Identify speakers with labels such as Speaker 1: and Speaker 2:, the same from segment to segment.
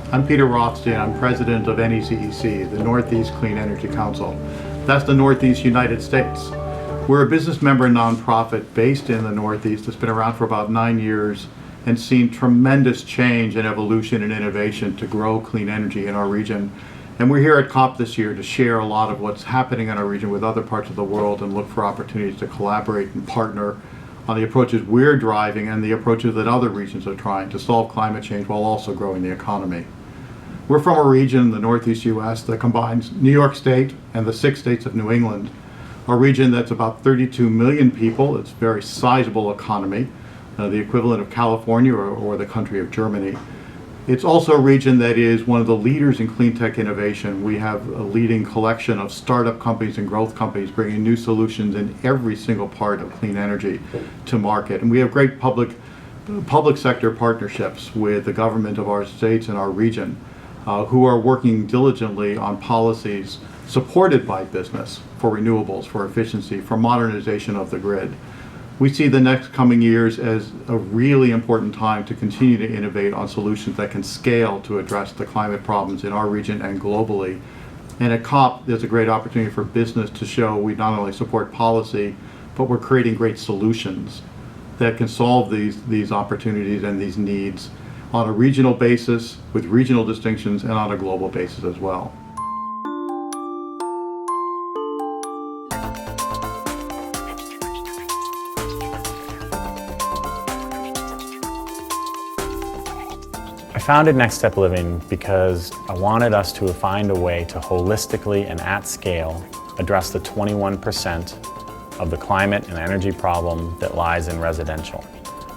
Speaker 1: I'm Peter Rothstein. I'm president of NECEC, the Northeast Clean Energy Council. That's the Northeast United States. We're a business member nonprofit based in the Northeast that's been around for about 9 years and seen tremendous change and evolution and innovation to grow clean energy in our region. And we're here at COP this year to share a lot of what's happening in our region with other parts of the world and look for opportunities to collaborate and partner on the approaches we're driving and the approaches that other regions are trying to solve climate change while also growing the economy. We're from a region in the Northeast U.S. that combines New York State and the 6 states of New England, a region that's about 32 million people. It's a very sizable economy, the equivalent of California or the country of Germany. It's also a region that is one of the leaders in clean tech innovation. We have a leading collection of startup companies and growth companies bringing new solutions in every single part of clean energy to market. And we have great public sector partnerships with the government of our states and our region who are working diligently on policies supported by business for renewables, for efficiency, for modernization of the grid. We see the next coming years as a really important time to continue to innovate on solutions that can scale to address the climate problems in our region and globally. And at COP, there's a great opportunity for business to show we not only support policy, but we're creating great solutions that can solve these opportunities and these needs on a regional basis with regional distinctions and on a global basis as well.
Speaker 2: I founded Next Step Living because I wanted us to find a way to holistically and at scale address the 21% of the climate and energy problem that lies in residential.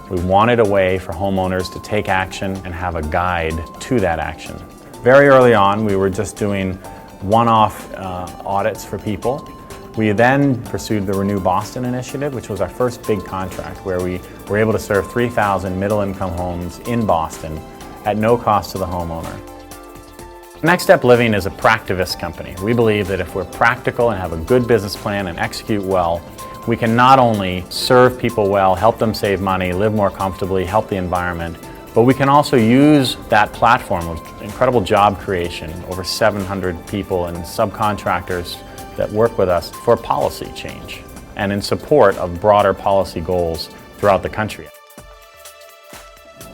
Speaker 2: We wanted a way for homeowners to take action and have a guide to that action. Very early on, we were just doing one-off audits for people. We then pursued the Renew Boston initiative, which was our first big contract, where we were able to serve 3,000 middle-income homes in Boston at no cost to the homeowner. Next Step Living is a practivist company. We believe that if we're practical and have a good business plan and execute well, we can not only serve people well, help them save money, live more comfortably, help the environment, but we can also use that platform of incredible job creation, over 700 people and subcontractors that work with us for policy change and in support of broader policy goals throughout the country.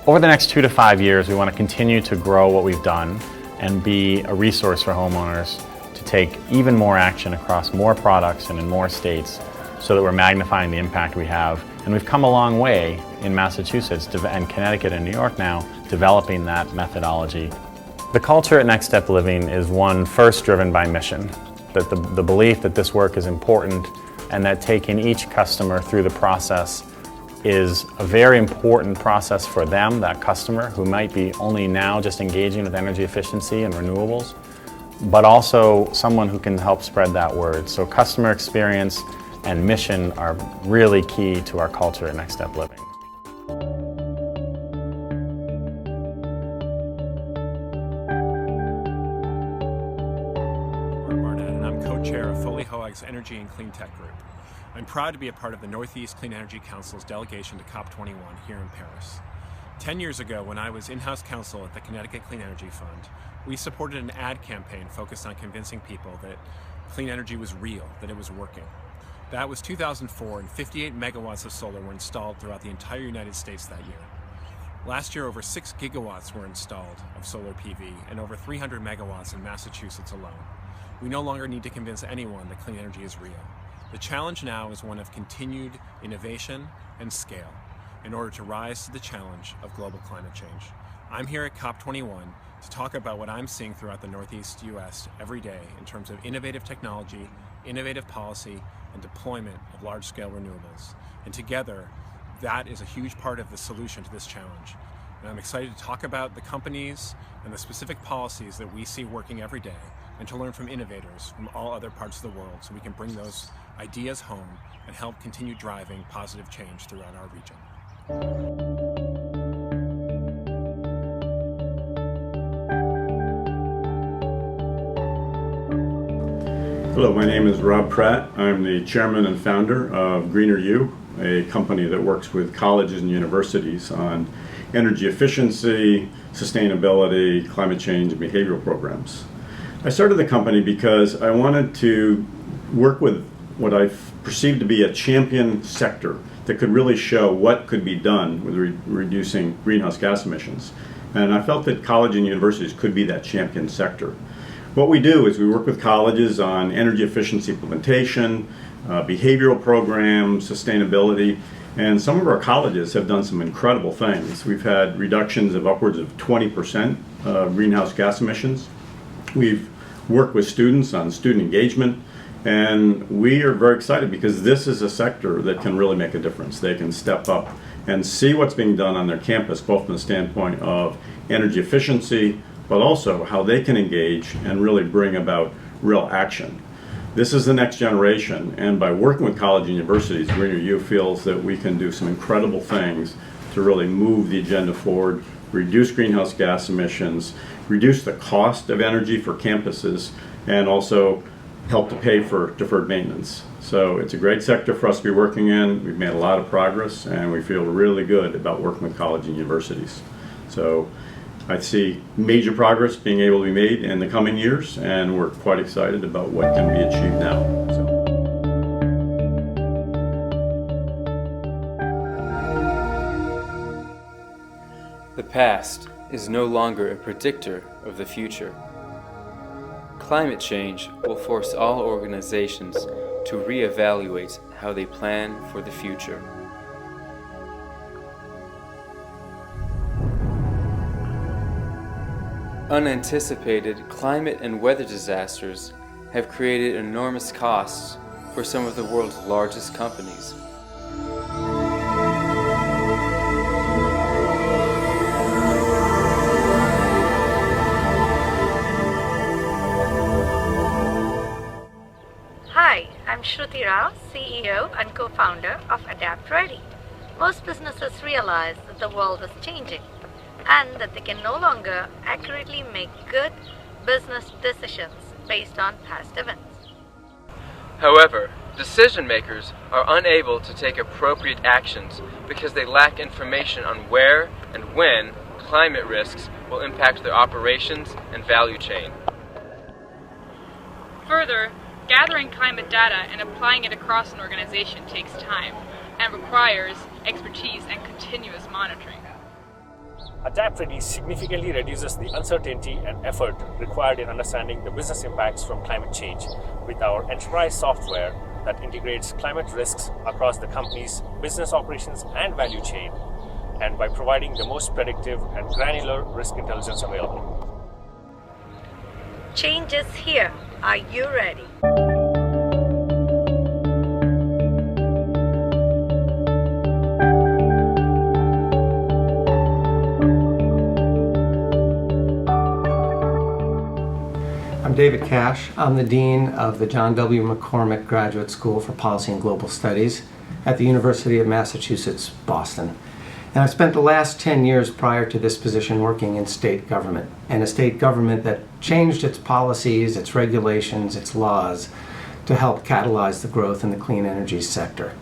Speaker 2: Over the next 2 to 5 years, we want to continue to grow what we've done and be a resource for homeowners to take even more action across more products and in more states so that we're magnifying the impact we have. And we've come a long way in Massachusetts and Connecticut and New York now, developing that methodology. The culture at Next Step Living is one first driven by mission, that the belief that this work is important and that taking each customer through the process is a very important process for them, that customer, who might be only now just engaging with energy efficiency and renewables, but also someone who can help spread that word. So customer experience and mission are really key to our culture at Next Step Living.
Speaker 3: I'm Barnett, and I'm co-chair of Foley Hoag's Energy and Clean Tech Group. I'm proud to be a part of the Northeast Clean Energy Council's delegation to COP21 here in Paris. 10 years ago, when I was in-house counsel at the Connecticut Clean Energy Fund, we supported an ad campaign focused on convincing people that clean energy was real, that it was working. That was 2004, and 58 megawatts of solar were installed throughout the entire United States that year. Last year, over 6 gigawatts were installed of solar PV and over 300 megawatts in Massachusetts alone. We no longer need to convince anyone that clean energy is real. The challenge now is one of continued innovation and scale in order to rise to the challenge of global climate change. I'm here at COP21 to talk about what I'm seeing throughout the Northeast US every day in terms of innovative technology, innovative policy, and deployment of large-scale renewables. And together, that is a huge part of the solution to this challenge. And I'm excited to talk about the companies and the specific policies that we see working every day, and to learn from innovators from all other parts of the world so we can bring those ideas home and help continue driving positive change throughout our region.
Speaker 4: Hello, my name is Rob Pratt. I'm the chairman and founder of GreenerU, a company that works with colleges and universities on energy efficiency, sustainability, climate change, and behavioral programs. I started the company because I wanted to work with what I perceived to be a champion sector that could really show what could be done with reducing greenhouse gas emissions. And I felt that college and universities could be that champion sector. What we do is we work with colleges on energy efficiency implementation, behavioral programs, sustainability, and some of our colleges have done some incredible things. We've had reductions of upwards of 20% greenhouse gas emissions. We've worked with students on student engagement, and we are very excited because this is a sector that can really make a difference. They can step up and see what's being done on their campus, both from the standpoint of energy efficiency, but also how they can engage and really bring about real action. This is the next generation, and by working with college and universities, GreenerU feels that we can do some incredible things to really move the agenda forward, reduce greenhouse gas emissions, reduce the cost of energy for campuses, and also help to pay for deferred maintenance. So it's a great sector for us to be working in. We've made a lot of progress, and we feel really good about working with college and universities. So I see major progress being able to be made in the coming years, and we're quite excited about what can be achieved now.
Speaker 5: The past is no longer a predictor of the future. Climate change will force all organizations to reevaluate how they plan for the future. Unanticipated climate and weather disasters have created enormous costs for some of the world's largest companies.
Speaker 6: Hi, I'm Shruthi Rao, CEO and co-founder of Ready. Most businesses realize that the world is changing and that they can no longer accurately make good business decisions based on past events.
Speaker 5: However, decision makers are unable to take appropriate actions because they lack information on where and when climate risks will impact their operations and value chain.
Speaker 7: Further, gathering climate data and applying it across an organization takes time and requires expertise and continuous monitoring.
Speaker 8: Ready significantly reduces the uncertainty and effort required in understanding the business impacts from climate change with our enterprise software that integrates climate risks across the company's business operations and value chain, and by providing the most predictive and granular risk intelligence available.
Speaker 6: Change is here. Are you ready?
Speaker 9: I'm David Cash. I'm the Dean of the John W. McCormack Graduate School for Policy and Global Studies at the University of Massachusetts, Boston. And I've spent the last 10 years prior to this position working in state government, and a state government that changed its policies, its regulations, its laws to help catalyze the growth in the clean energy sector.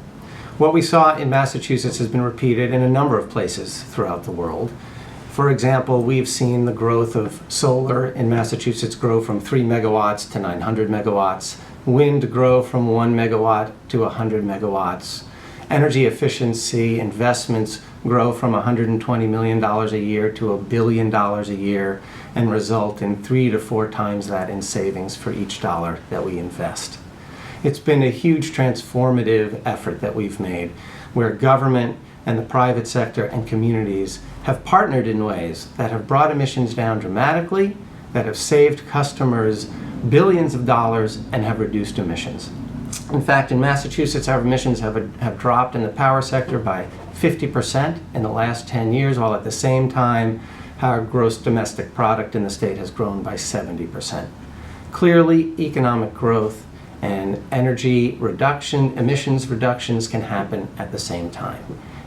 Speaker 9: What we saw in Massachusetts has been repeated in a number of places throughout the world. For example, we've seen the growth of solar in Massachusetts grow from 3 megawatts to 900 megawatts, wind grow from 1 megawatt to 100 megawatts, energy efficiency investments grow from $120 million a year to $1 billion a year and result in 3 to 4 times that in savings for each dollar that we invest. It's been a huge transformative effort that we've made where government and the private sector and communities have partnered in ways that have brought emissions down dramatically, that have saved customers billions of dollars and have reduced emissions. In fact, in Massachusetts, our emissions have dropped in the power sector by 50% in the last 10 years, while at the same time, our gross domestic product in the state has grown by 70%. Clearly, economic growth and energy reduction, emissions reductions can happen at the same time.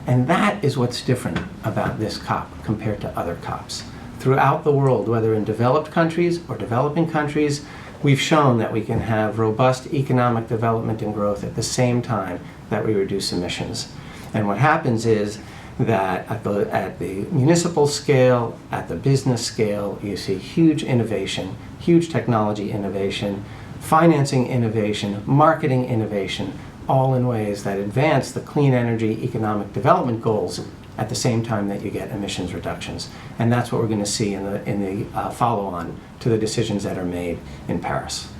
Speaker 9: And that is what's different about this COP compared to other COPs. Throughout the world, whether in developed countries or developing countries, we've shown that we can have robust economic development and growth at the same time that we reduce emissions. And what happens is that at the municipal scale, at the business scale, you see huge innovation, huge technology innovation, financing innovation, marketing innovation, all in ways that advance the clean energy economic development goals at the same time that you get emissions reductions. And that's what we're going to see in the follow-on to the decisions that are made in Paris.